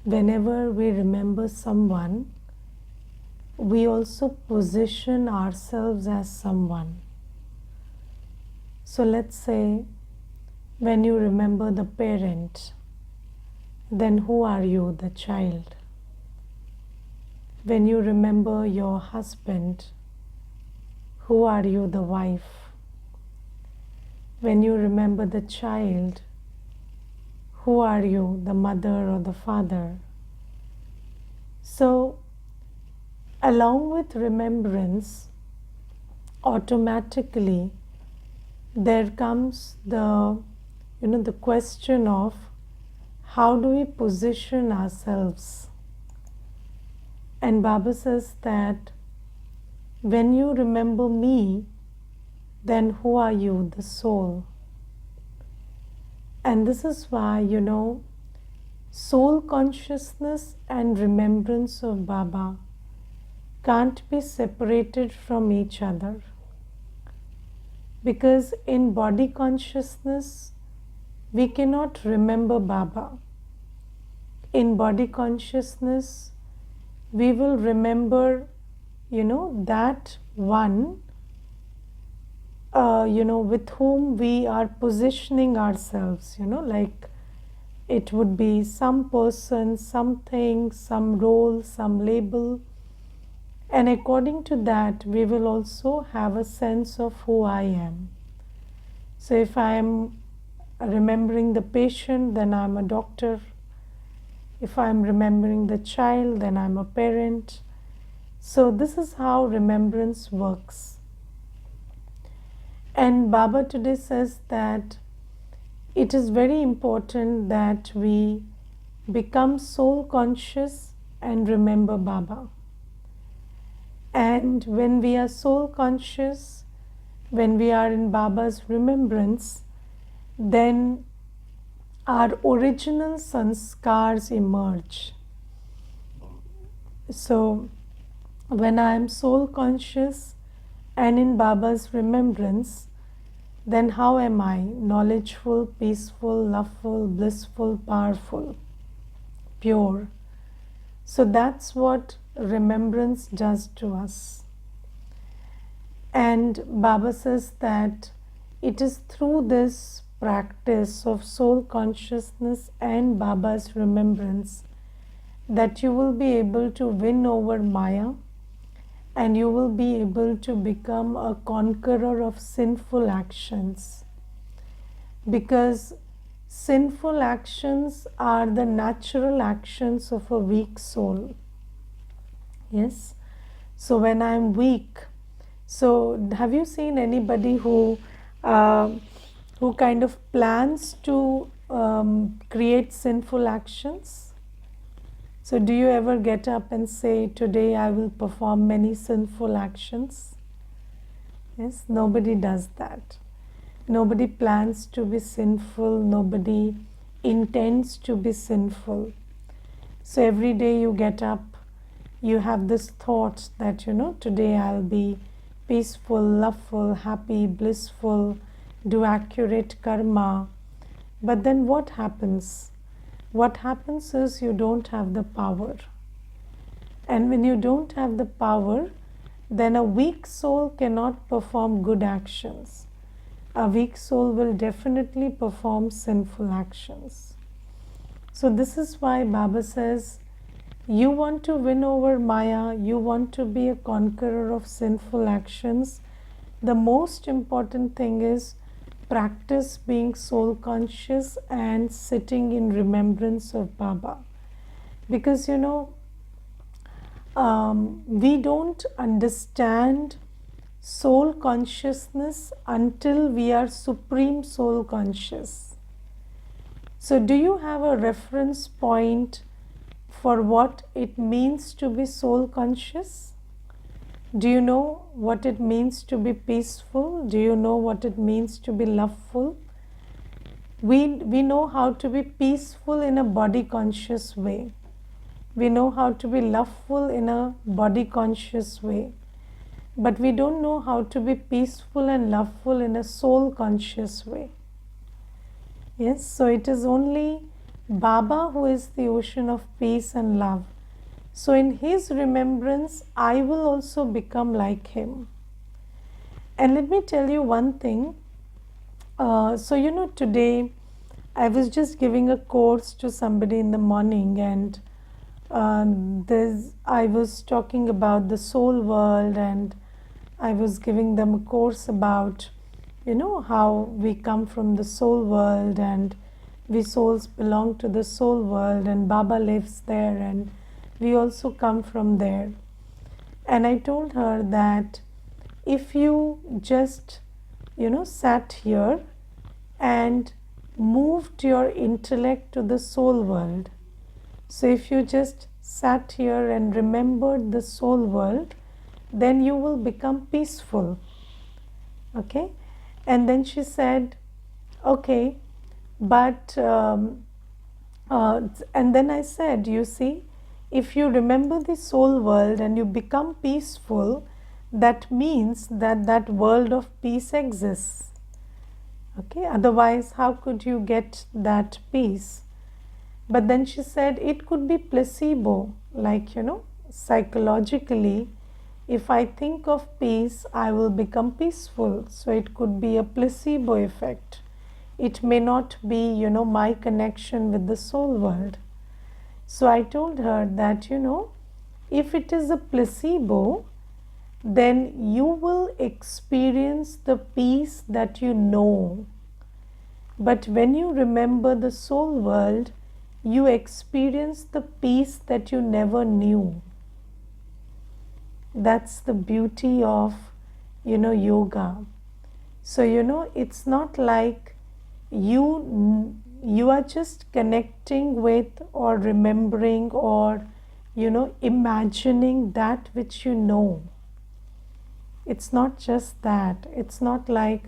whenever we remember someone, we also position ourselves as someone. So let's say when you remember the parent, then who are you, the child? When you remember your husband, who are you, the wife? When you remember the child, who are you, the mother or the father? So, along with remembrance, automatically there comes the question of how do we position ourselves? And Baba says that when you remember me, then who are you, the soul? And this is why, soul consciousness and remembrance of Baba can't be separated from each other. Because in body consciousness, we cannot remember Baba. In body consciousness, we will remember, that one, with whom we are positioning ourselves, like it would be some person, something, some role, some label. And according to that, we will also have a sense of who I am. So if I am remembering the patient, then I'm a doctor. If I'm remembering the child, then I'm a parent. So this is how remembrance works. And Baba today says that it is very important that we become soul conscious and remember Baba. And when we are soul conscious, when we are in Baba's remembrance, then our original sanskars emerge. So when I am soul conscious and in Baba's remembrance, then how am I? Knowledgeful, peaceful, loveful, blissful, powerful, pure. So that's what remembrance does to us. And Baba says that it is through this practice of soul consciousness and Baba's remembrance that you will be able to win over Maya, and you will be able to become a conqueror of sinful actions. Because sinful actions are the natural actions of a weak soul. Yes? So when I am weak, so have you seen anybody who kind of plans to create sinful actions? So do you ever get up and say, today I will perform many sinful actions? Yes, nobody does that. Nobody plans to be sinful. Nobody intends to be sinful. So every day you get up, you have this thought that, today I'll be peaceful, loveful, happy, blissful, do accurate karma. But then what happens? What happens is you don't have the power. And when you don't have the power, then a weak soul cannot perform good actions. A weak soul will definitely perform sinful actions. So this is why Baba says, you want to win over Maya, you want to be a conqueror of sinful actions. The most important thing is practice being soul conscious and sitting in remembrance of Baba. Because we don't understand soul consciousness until we are supreme soul conscious. So do you have a reference point for what it means to be soul conscious? Do you know what it means to be peaceful? Do you know what it means to be loveful? We know how to be peaceful in a body conscious way. We know how to be loveful in a body conscious way. But we don't know how to be peaceful and loveful in a soul conscious way. Yes, so it is only Baba, who is the ocean of peace and love. So, in his remembrance, I will also become like him. And let me tell you one thing. Today I was just giving a course to somebody in the morning, and I was talking about the soul world, and I was giving them a course about, how we come from the soul world, and we souls belong to the soul world, and Baba lives there, and we also come from there. And I told her that if you just, sat here and moved your intellect to the soul world, so if you just sat here and remembered the soul world, then you will become peaceful. Okay? And then she said, okay, but, and then I said, you see, if you remember the soul world and you become peaceful, that means that that world of peace exists. Okay, otherwise, how could you get that peace? But then she said it could be placebo, like, psychologically, if I think of peace, I will become peaceful. So it could be a placebo effect. It may not be, my connection with the soul world. So I told her that, if it is a placebo, then you will experience the peace that you know. But when you remember the soul world, you experience the peace that you never knew. That's the beauty of, yoga. So, it's not like you are just connecting with or remembering or, imagining that which you know. It's not just that. It's not like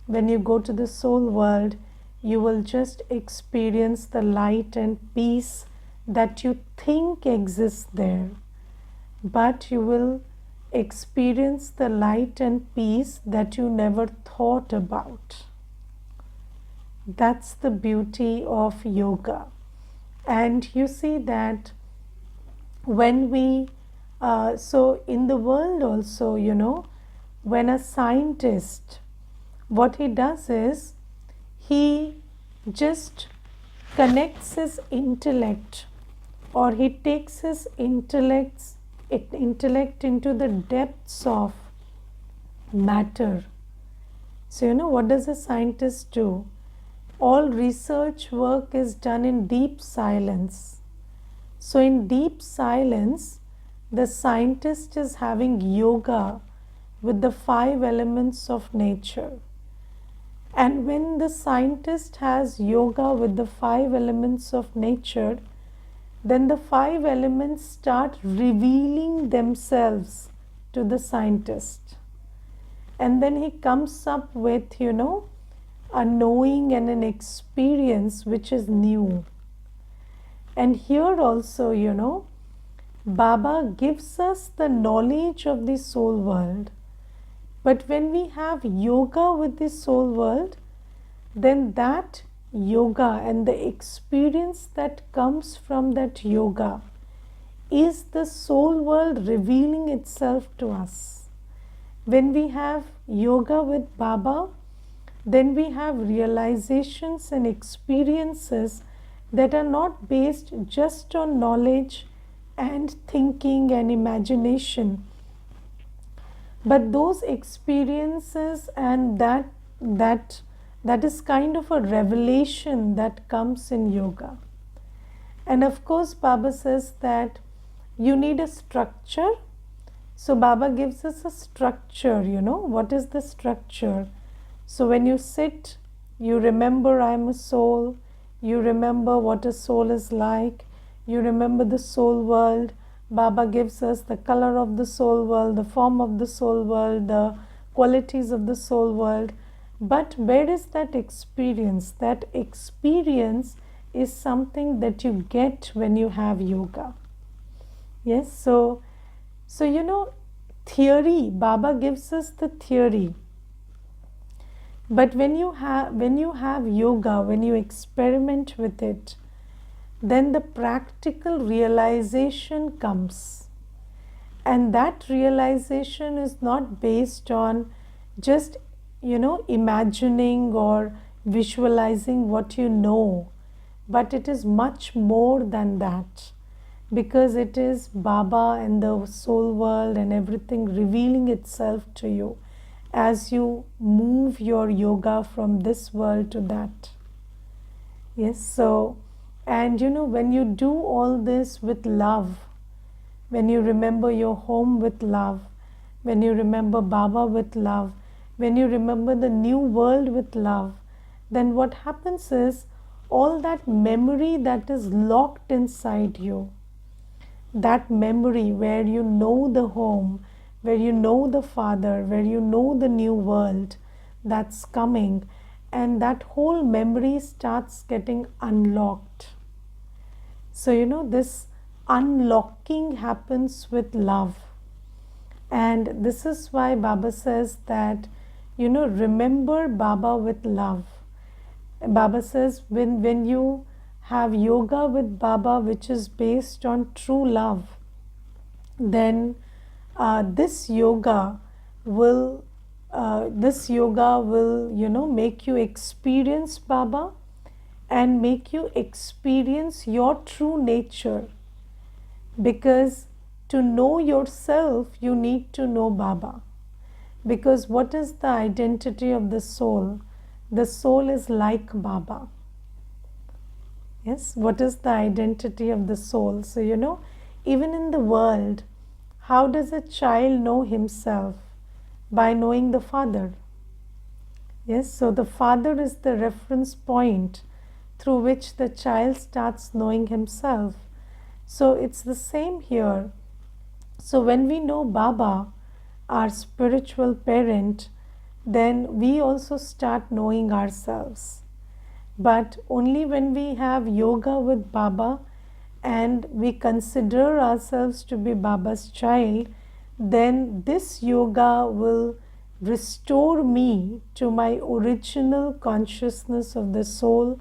when you go to the soul world, you will just experience the light and peace that you think exists there. But you will experience the light and peace that you never thought about. That's the beauty of yoga. And you see that when we, so in the world also, when a scientist, what he does is, he just connects his intellect, or he takes his intellect into the depths of matter. So, what does a scientist do? All research work is done in deep silence. So, in deep silence, the scientist is having yoga with the 5 elements of nature. And when the scientist has yoga with the 5 elements of nature, then the 5 elements start revealing themselves to the scientist. And then he comes up with, a knowing and an experience which is new. And here also, Baba gives us the knowledge of the soul world. But when we have yoga with the soul world, then that yoga and the experience that comes from that yoga is the soul world revealing itself to us. When we have yoga with Baba, then we have realizations and experiences that are not based just on knowledge and thinking and imagination, but those experiences and that is kind of a revelation that comes in yoga. And of course, Baba says that you need a structure. So Baba gives us a structure, what is the structure? So when you sit, you remember I am a soul, you remember what a soul is like, you remember the soul world. Baba gives us the color of the soul world, the form of the soul world, the qualities of the soul world. But where is that experience? That experience is something that you get when you have yoga. Yes, so theory, Baba gives us the theory. But when you have yoga, when you experiment with it, then the practical realization comes. And that realization is not based on just, imagining or visualizing what you know, but it is much more than that, because it is Baba and the soul world and everything revealing itself to you as you move your yoga from this world to that. Yes, so, and when you do all this with love, when you remember your home with love, when you remember Baba with love, when you remember the new world with love, then what happens is all that memory that is locked inside you, that memory where you know the home, where you know the Father, where you know the new world that's coming, and that whole memory starts getting unlocked. So, this unlocking happens with love. And this is why Baba says that, remember Baba with love. Baba says when you have yoga with Baba, which is based on true love, then this yoga will make you experience Baba and make you experience your true nature. Because to know yourself, you need to know Baba. Because what is the identity of the soul? The soul is like Baba. Yes, what is the identity of the soul? So, even in the world, how does a child know himself? By knowing the Father. Yes, so the Father is the reference point through which the child starts knowing himself. So it's the same here. So when we know Baba, our spiritual parent, then we also start knowing ourselves. But only when we have yoga with Baba and we consider ourselves to be Baba's child, then this yoga will restore me to my original consciousness of the soul,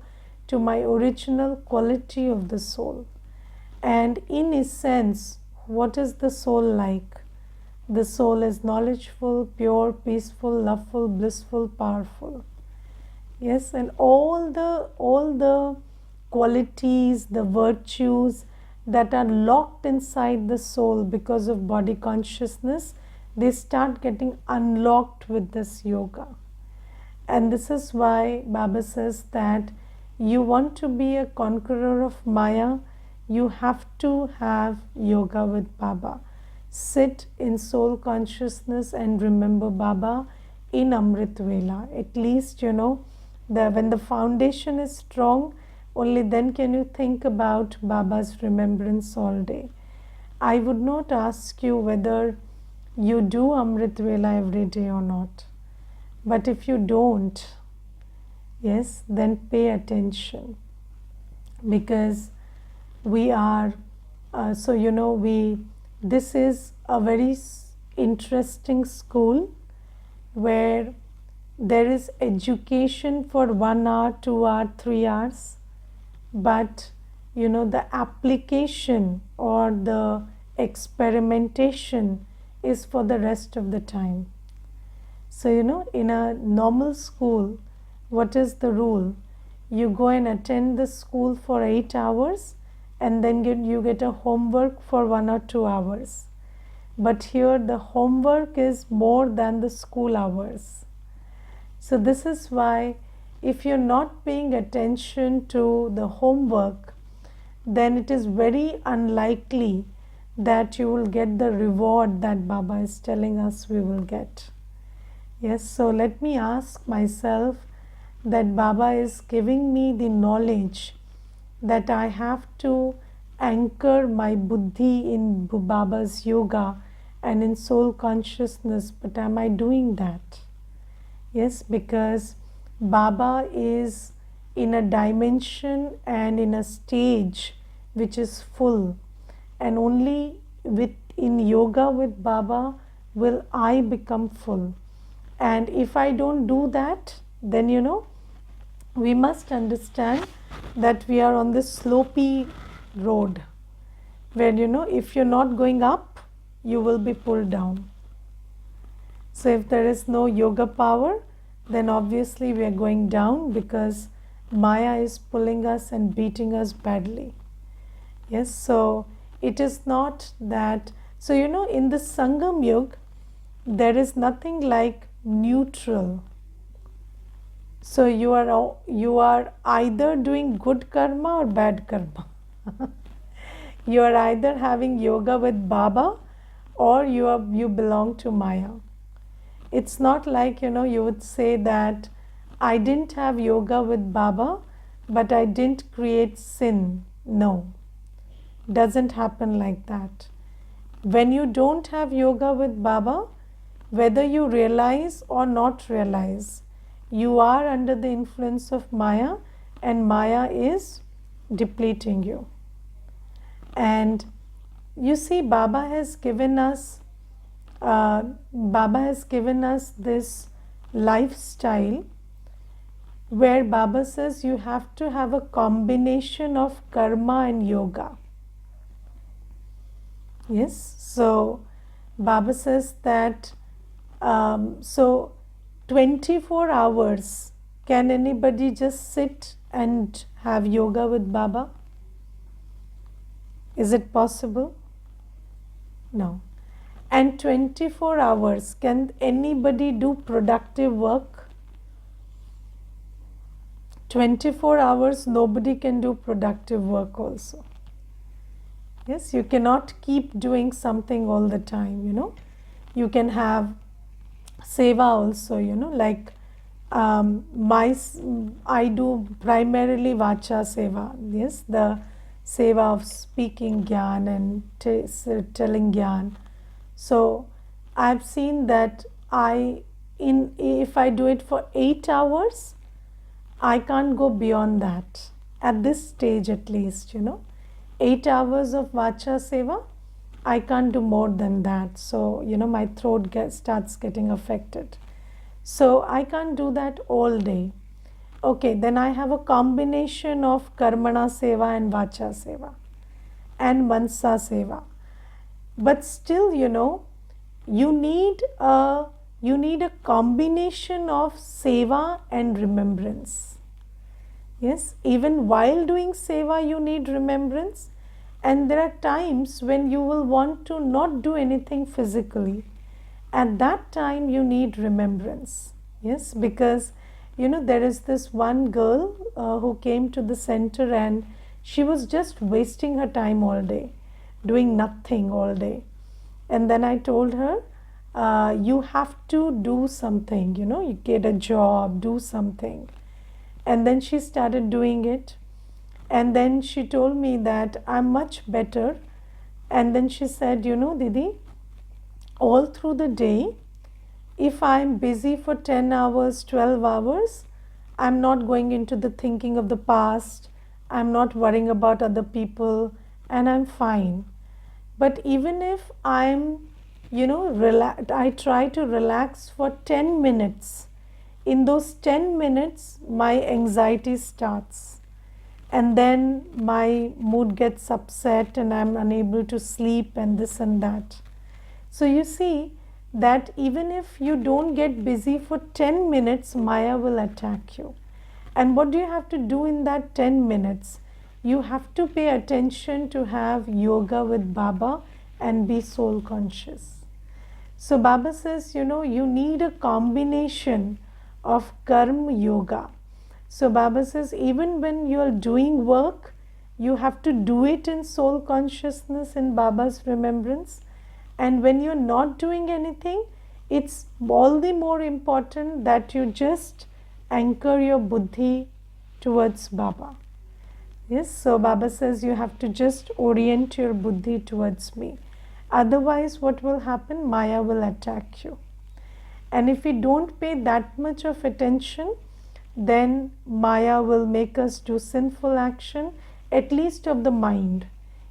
to my original quality of the soul. And in essence, what is the soul like? The soul is knowledgeful, pure, peaceful, loveful, blissful, powerful. Yes, and all the qualities, the virtues that are locked inside the soul because of body consciousness, they start getting unlocked with this yoga. And this is why Baba says that you want to be a conqueror of Maya, you have to have yoga with Baba. Sit in soul consciousness and remember Baba in Amrit Vela. At least, when the foundation is strong, only then can you think about Baba's remembrance all day. I would not ask you whether you do Amrit Vela every day or not. But if you don't, yes, then pay attention. Because we are, this is a very interesting school where there is education for 1 hour, 2 hours, 3 hours, but the application or the experimentation is for the rest of the time. So, in a normal school, what is the rule? You go and attend the school for 8 hours and then you get a homework for 1 or 2 hours. But here the homework is more than the school hours. So this is why if you're not paying attention to the homework, then it is very unlikely that you will get the reward that Baba is telling us we will get. Yes, so let me ask myself that Baba is giving me the knowledge that I have to anchor my buddhi in Baba's yoga and in soul consciousness, but am I doing that? Yes, because Baba is in a dimension and in a stage which is full, and only in yoga with Baba will I become full. And if I don't do that, then we must understand that we are on this slopey road where, if you're not going up, you will be pulled down. So if there is no yoga power, then obviously we are going down because Maya is pulling us and beating us badly. Yes, so it is not that. So, in the Sangam Yuga, there is nothing like neutral. So you are either doing good karma or bad karma. You are either having yoga with Baba or you belong to Maya. It's not like, you would say that I didn't have yoga with Baba, but I didn't create sin. No, doesn't happen like that. When you don't have yoga with Baba, whether you realize or not realize, you are under the influence of Maya, and Maya is depleting you. And you see, Baba has given us this lifestyle where Baba says you have to have a combination of karma and yoga. Yes, so Baba says that so 24 hours, can anybody just sit and have yoga with Baba? Is it possible? No. And 24 hours, can anybody do productive work? 24 hours, nobody can do productive work also. Yes, you cannot keep doing something all the time, You can have seva also, like I do primarily vacha seva. Yes, the seva of speaking gyan and telling gyan. So I've seen that if I do it for 8 hours, I can't go beyond that at this stage, at least, 8 hours of vacha seva, I can't do more than that. So, my throat starts getting affected. So I can't do that all day. Okay, then I have a combination of karmana seva and vacha seva and mansa seva. But still, you need a combination of seva and remembrance. Yes, even while doing seva, you need remembrance. And there are times when you will want to not do anything physically. At that time, you need remembrance. Yes, because, there is this one girl who came to the center and she was just wasting her time all day, doing nothing all day. And then I told her, you have to do something, you get a job, do something. And then she started doing it. And then she told me that I'm much better. And then she said, Didi, all through the day, if I'm busy for 10 hours, 12 hours, I'm not going into the thinking of the past. I'm not worrying about other people, and I'm fine. But even if I'm, I try to relax for 10 minutes. In those 10 minutes, my anxiety starts. And then my mood gets upset and I'm unable to sleep and this and that. So you see that even if you don't get busy for 10 minutes, Maya will attack you. And what do you have to do in that 10 minutes? You have to pay attention to have yoga with Baba and be soul conscious. So Baba says, you need a combination of karma yoga. So Baba says, even when you are doing work, you have to do it in soul consciousness, in Baba's remembrance. And when you're not doing anything, it's all the more important that you just anchor your buddhi towards Baba. Yes, so Baba says you have to just orient your buddhi towards me. Otherwise, what will happen? Maya will attack you. And if we don't pay that much of attention, then Maya will make us do sinful action, at least of the mind.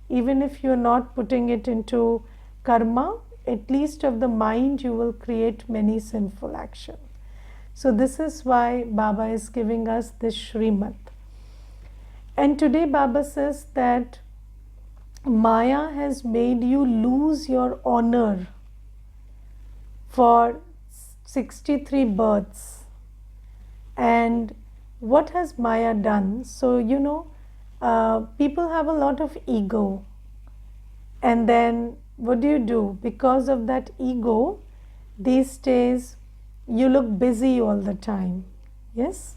Even if you are not putting it into karma, at least of the mind, you will create many sinful actions. So this is why Baba is giving us this Shrimad. And today Baba says that Maya has made you lose your honor for 63 births. And what has Maya done? So, people have a lot of ego. And then what do? Because of that ego, these days you look busy all the time. Yes?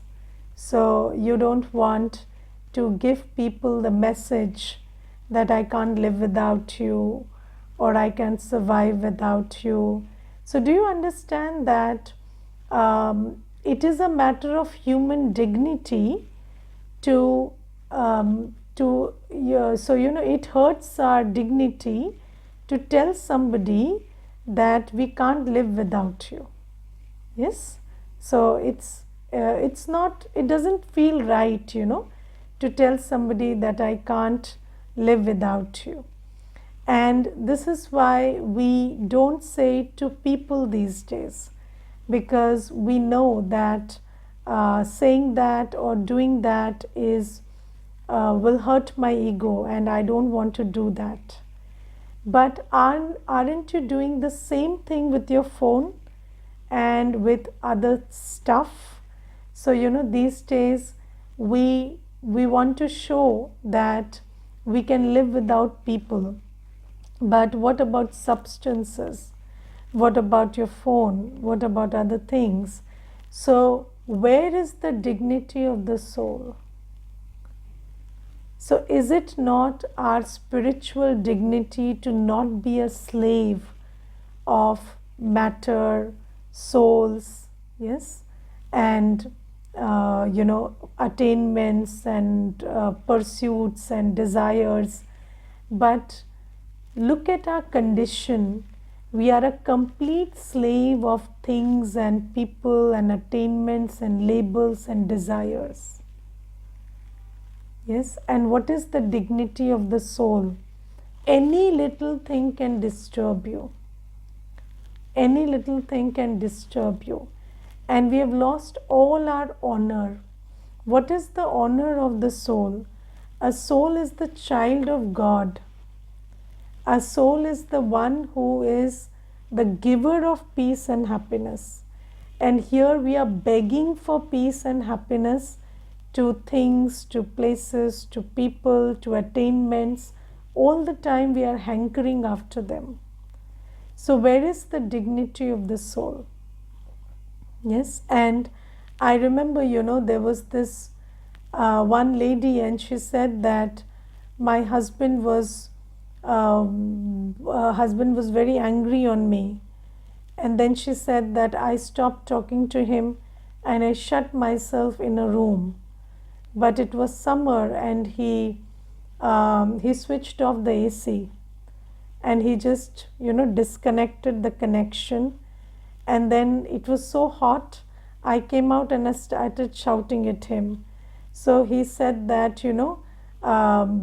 So you don't want to give people the message that I can't live without you or I can't survive without you. So do you understand that it is a matter of human dignity to it hurts our dignity to tell somebody that we can't live without you. Yes, so it's not, it doesn't feel right, to tell somebody that I can't live without you. And this is why we don't say it to people these days, because we know that saying that or doing that is will hurt my ego, and I don't want to do that. But aren't you doing the same thing with your phone and with other stuff? So these days we want to show that we can live without people. But what about substances? What about your phone? What about other things? So where is the dignity of the soul? So is it not our spiritual dignity to not be a slave of matter, souls, yes, and attainments and pursuits and desires? But look at our condition. We are a complete slave of things and people and attainments and labels and desires. Yes, and what is the dignity of the soul? Any little thing can disturb you. Any little thing can disturb you. And we have lost all our honor. What is the honor of the soul? A soul is the child of God. A soul is the one who is the giver of peace and happiness. And here we are begging for peace and happiness to things, to places, to people, to attainments. All the time we are hankering after them. So where is the dignity of the soul? Yes, and I remember, there was this one lady, and she said that my husband was very angry on me. And then she said that I stopped talking to him and I shut myself in a room. But it was summer, and he switched off the AC, and he just disconnected the connection. And then it was so hot, I came out and I started shouting at him. So he said that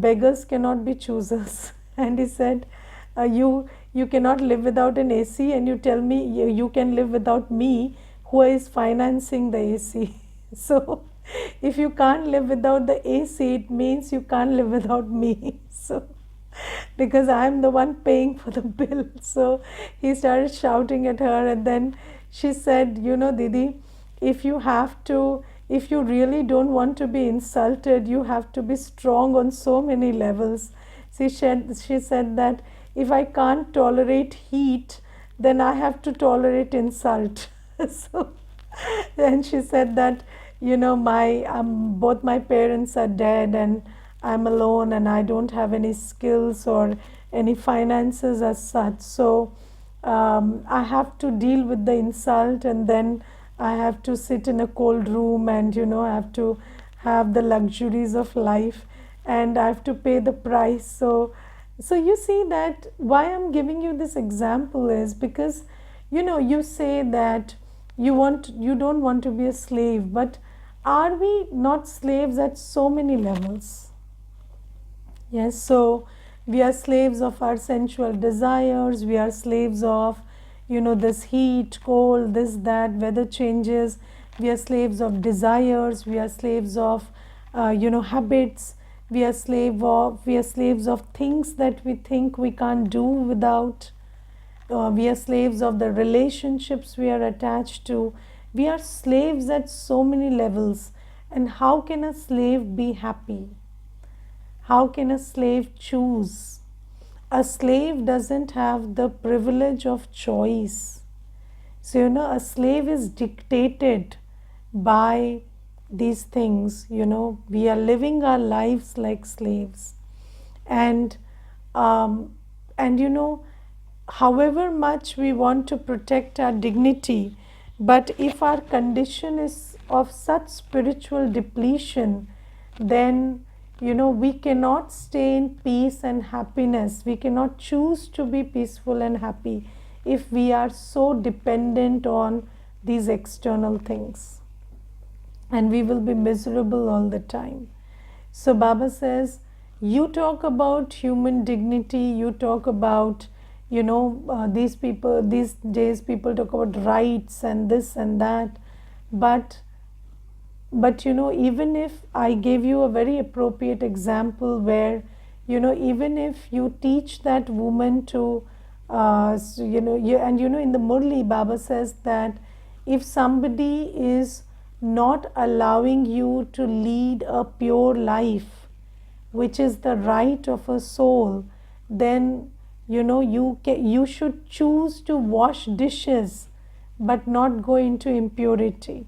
beggars cannot be choosers. And he said, you cannot live without an AC, and you tell me you can live without me, who is financing the AC. So if you can't live without the AC, it means you can't live without me. So because I'm the one paying for the bill. So he started shouting at her, and then she said, Didi, if you really don't want to be insulted, you have to be strong on so many levels. She said that if I can't tolerate heat, then I have to tolerate insult. So then she said that both my parents are dead, and I'm alone, and I don't have any skills or any finances as such. So I have to deal with the insult, and then I have to sit in a cold room, and I have to have the luxuries of life, and I have to pay the price. So you see that why I'm giving you this example is because you say that you don't want to be a slave, but are we not slaves at so many levels? Yes, so we are slaves of our sensual desires, we are slaves of this heat, cold, this, that, weather changes, we are slaves of desires, we are slaves of habits, We are slaves of things that we think we can't do without. We are slaves of the relationships we are attached to. We are slaves at so many levels. And how can a slave be happy? How can a slave choose? A slave doesn't have the privilege of choice. So, a slave is dictated by these things. We are living our lives like slaves. And, um, and however much we want to protect our dignity, but if our condition is of such spiritual depletion, then we cannot stay in peace and happiness. We cannot choose to be peaceful and happy if we are so dependent on these external things, and we will be miserable all the time. So Baba says, you talk about human dignity, you talk about these days people talk about rights and this and that, but even if I gave you a very appropriate example where even if you teach that woman to in the Murli, Baba says that if somebody is not allowing you to lead a pure life, which is the right of a soul, then you should choose to wash dishes but not go into impurity.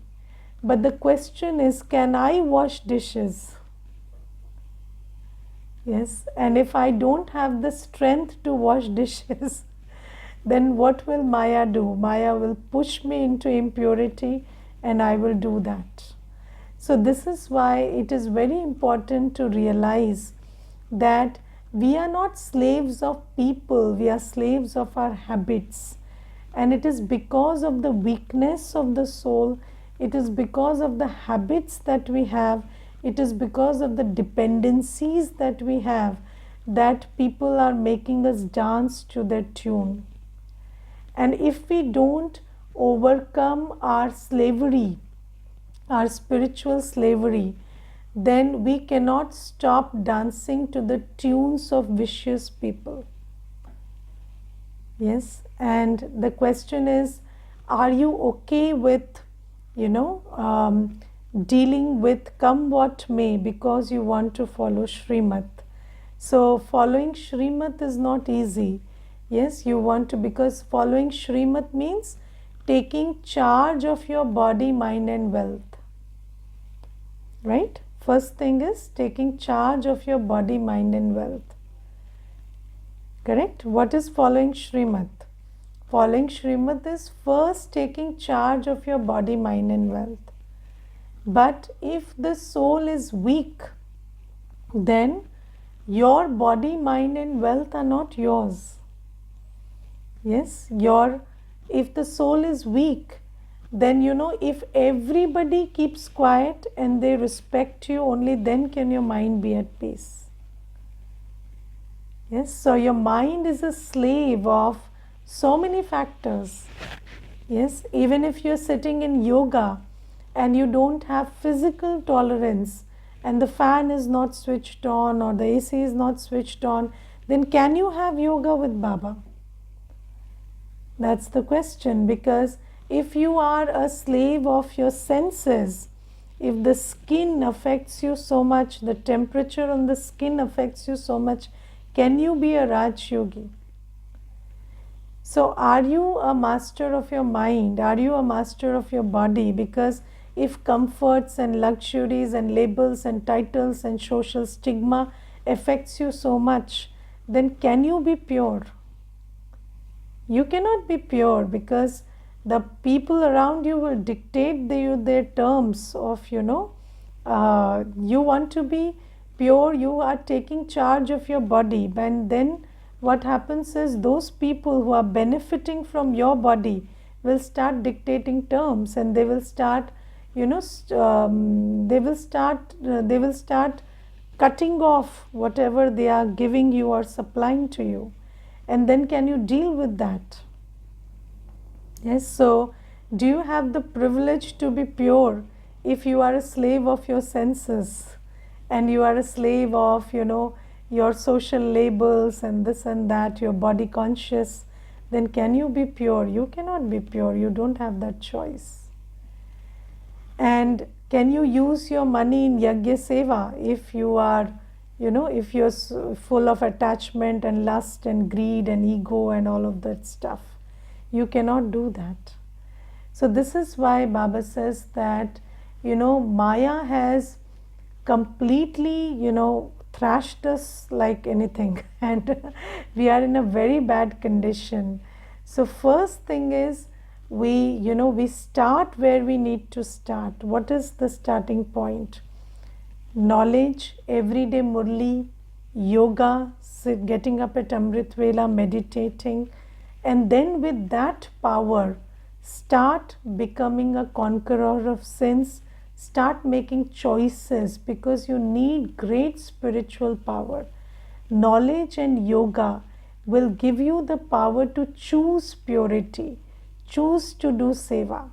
But the question is, can I wash dishes? Yes, and if I don't have the strength to wash dishes, then what will Maya do? Maya will push me into impurity, and I will do that. So this is why it is very important to realize that we are not slaves of people, we are slaves of our habits. And it is because of the weakness of the soul, it is because of the habits that we have, it is because of the dependencies that we have, that people are making us dance to their tune. And if we don't overcome our slavery, our spiritual slavery, then we cannot stop dancing to the tunes of vicious people. Yes, and the question is, are you okay with dealing with come what may, because you want to follow Srimat? So following Srimat is not easy. Yes, you want to, because following Srimat means taking charge of your body, mind and wealth. Right? First thing is taking charge of your body, mind and wealth. Correct? What is following Srimat? Following Srimat is first taking charge of your body, mind and wealth. But if the soul is weak, then your body, mind and wealth are not yours. Yes, if the soul is weak, then if everybody keeps quiet and they respect you, only then can your mind be at peace. Yes, so your mind is a slave of so many factors. Yes, even if you're sitting in yoga and you don't have physical tolerance and the fan is not switched on or the AC is not switched on, then can you have yoga with Baba? That's the question, because if you are a slave of your senses, if the skin affects you so much, the temperature on the skin affects you so much, can you be a Raj Yogi? So are you a master of your mind? Are you a master of your body? Because if comforts and luxuries and labels and titles and social stigma affects you so much, then can you be pure? You cannot be pure, because the people around you will dictate their terms of, you want to be pure, you are taking charge of your body, and then what happens is those people who are benefiting from your body will start dictating terms, and they will start cutting off whatever they are giving you or supplying to you. And then can you deal with that? Yes, so do you have the privilege to be pure if you are a slave of your senses? and you are a slave of, your social labels and this and that, you're body conscious, then can you be pure? You cannot be pure. You don't have that choice. And can you use your money in yajna seva if you are, if you're full of attachment and lust and greed and ego and all of that stuff? You cannot do that. So this is why Baba says that, Maya has completely, thrashed us like anything, and we are in a very bad condition. So first thing is, we start where we need to start. What is the starting point? Knowledge, everyday murli, yoga, getting up at Amrit Vela, meditating, and then with that power, start becoming a conqueror of sins. Start making choices, because you need great spiritual power. Knowledge and yoga will give you the power to choose purity, choose to do seva.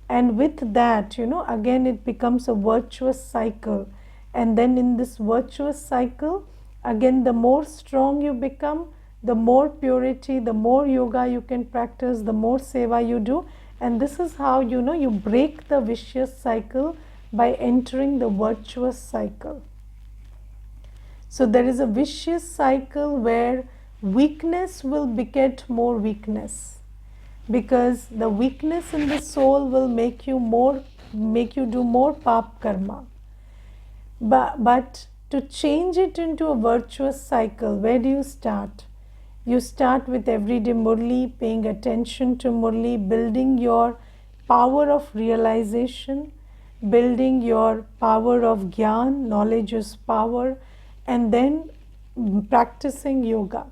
And with that, again it becomes a virtuous cycle. And then in this virtuous cycle, again, the more strong you become, the more purity, the more yoga you can practice, the more seva you do. And this is how, you break the vicious cycle by entering the virtuous cycle. So there is a vicious cycle where weakness will beget more weakness, because the weakness in the soul will make you do more pap karma. But to change it into a virtuous cycle, where do you start? You start with everyday murli, paying attention to murli, building your power of realization, building your power of gyan, knowledge is power, and then practicing yoga.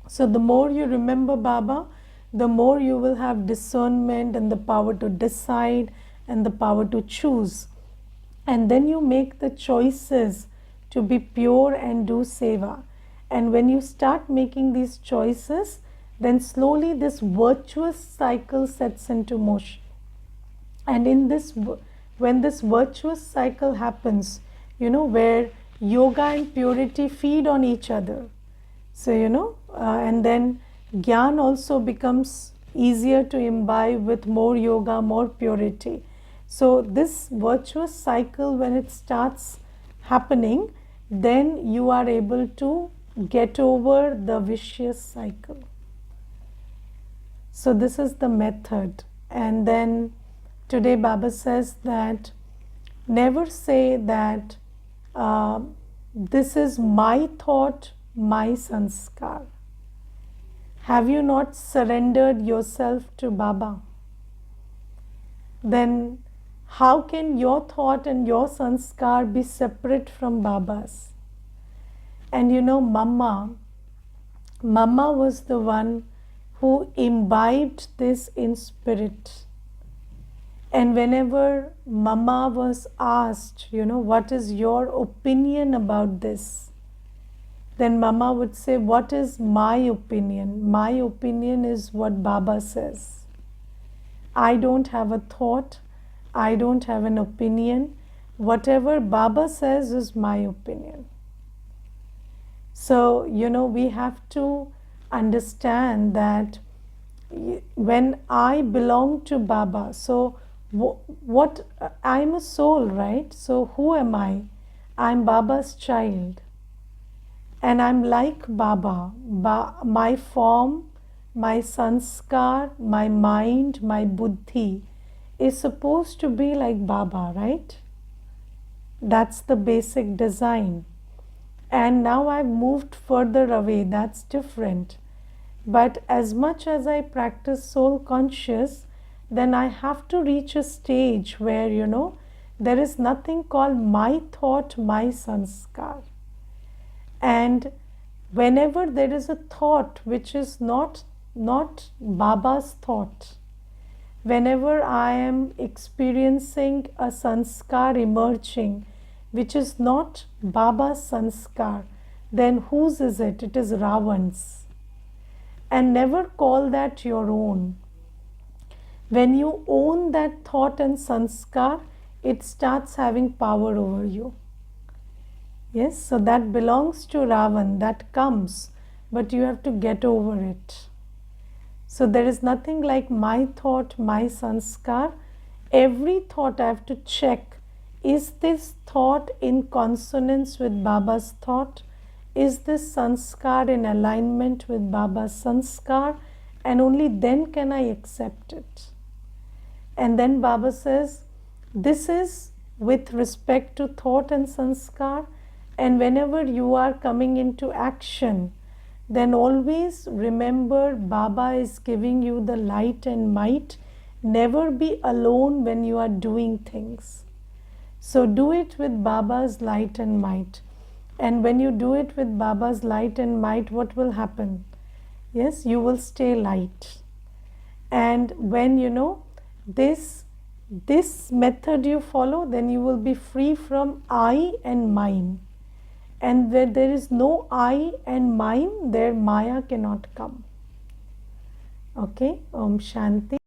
So the more you remember Baba, the more you will have discernment and the power to decide and the power to choose. And then you make the choices to be pure and do seva. And when you start making these choices, then slowly this virtuous cycle sets into motion. And when this virtuous cycle happens, where yoga and purity feed on each other. So, and then gyan also becomes easier to imbibe with more yoga, more purity. So this virtuous cycle, when it starts happening, then you are able to get over the vicious cycle. So this is the method. And then today Baba says that never say that this is my thought, my sanskar. Have you not surrendered yourself to Baba? Then how can your thought and your sanskar be separate from Baba's? And Mama was the one who imbibed this in spirit. And whenever Mama was asked, what is your opinion about this? Then Mama would say, what is my opinion? My opinion is what Baba says. I don't have a thought. I don't have an opinion. Whatever Baba says is my opinion. So, we have to understand that when I belong to Baba, so what I'm a soul, right? So who am I? I'm Baba's child. And I'm like Baba. My form, my sanskar, my mind, my buddhi is supposed to be like Baba, right? That's the basic design. And now I've moved further away, that's different. But as much as I practice soul conscious, then I have to reach a stage where, there is nothing called my thought, my sanskar. And whenever there is a thought which is not Baba's thought, whenever I am experiencing a sanskar emerging, which is not Baba's sanskar, then whose is it? It is Ravan's. And never call that your own. When you own that thought and sanskar, it starts having power over you. Yes, so that belongs to Ravan, that comes, but you have to get over it. So there is nothing like my thought, my sanskar. Every thought I have to check, is this thought in consonance with Baba's thought? Is this sanskar in alignment with Baba's sanskar? And only then can I accept it. And then Baba says, this is with respect to thought and sanskar. And whenever you are coming into action, then always remember Baba is giving you the light and might. Never be alone when you are doing things. So do it with Baba's light and might. And when you do it with Baba's light and might, what will happen? Yes, you will stay light. And when you know this method you follow, then you will be free from I and mine. And where there is no I and mine, there Maya cannot come. Okay, Om Shanti.